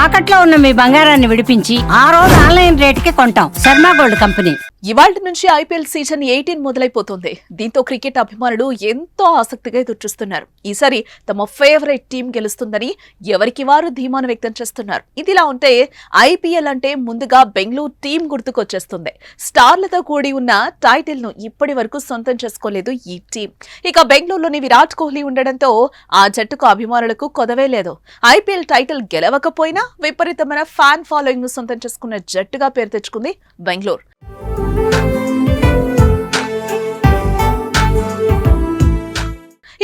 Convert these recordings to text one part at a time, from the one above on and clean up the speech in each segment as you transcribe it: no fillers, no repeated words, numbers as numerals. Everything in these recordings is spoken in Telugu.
తాకట్లో ఉన్న మీ బంగారాన్ని విడిపించి ఆ రోజు ఆన్లైన్ రేటుకి కొంటాం. Sharma gold company. ఇవాళ్టి నుంచి ఐపీఎల్ సీజన్ 18 మొదలైపోతుంది. దీంతో క్రికెట్ అభిమానులు ఎంతో ఆసక్తిగా ఎదురుచూస్తున్నారు. ఈసారి తమ ఫేవరెట్ టీం గెలుస్తుందని ఎవరికి వారు ధీమాను వ్యక్తం చేస్తున్నారు. ఇదిలా ఉంటే ఐపీఎల్ అంటే ముందుగా బెంగళూరు టీం గుర్తుకొచ్చేస్తుంది. స్టార్లతో కూడి ఉన్న టైటిల్ ను ఇప్పటి వరకు సొంతం చేసుకోలేదు ఈ టీం. ఇక బెంగళూరులోని విరాట్ కోహ్లీ ఉండడంతో ఆ జట్టుకు అభిమానులకు కొదవే లేదు. ఐపీఎల్ టైటిల్ గెలవకపోయినా విపరీతమైన ఫ్యాన్ ఫాలోయింగ్ ను సొంతం చేసుకున్న జట్టుగా పేరు తెచ్చుకుంది బెంగళూరు.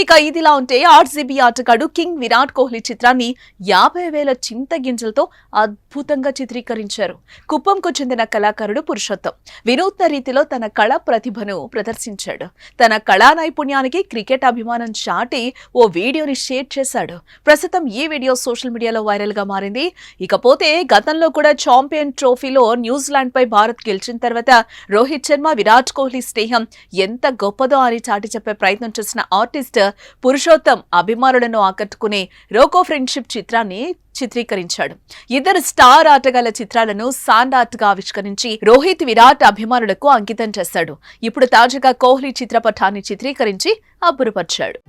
ఇక ఇదిలా ఉంటే ఆర్సీబీ ఆటగాడు కింగ్ విరాట్ కోహ్లీ చిత్రాన్ని 50,000 చింతగింజలతో అద్భుతంగా చిత్రీకరించారు. కుప్పంకు చెందిన కళాకారుడు పురుషోత్తం వినూత్న రీతిలో తన కళా ప్రతిభను ప్రదర్శించాడు. తన కళా నైపుణ్యానికి క్రికెట్ అభిమానం చాటి ఓ వీడియోని షేర్ చేశాడు. ప్రస్తుతం ఈ వీడియో సోషల్ మీడియాలో వైరల్ గా మారింది. ఇకపోతే గతంలో కూడా ఛాంపియన్ ట్రోఫీలో న్యూజిలాండ్ పై భారత్ గెలిచిన తర్వాత రోహిత్ శర్మ విరాట్ కోహ్లీ స్నేహం ఎంత గొప్పదో అని చాటి చెప్పే ప్రయత్నం చేసిన ఆర్టిస్ట్ పురుషోత్తం అభిమానులను ఆకట్టుకునే రోకో ఫ్రెండ్షిప్ చిత్రాన్ని చిత్రీకరించాడు. ఇద్దరు స్టార్ ఆటగాళ్ల చిత్రాలను సాండ్ ఆర్ట్ గా ఆవిష్కరించి రోహిత్ విరాట్ అభిమానులకు అంకితం చేశాడు. ఇప్పుడు తాజాగా కోహ్లీ చిత్రపటాన్ని చిత్రీకరించి అబ్బురపరిచాడు.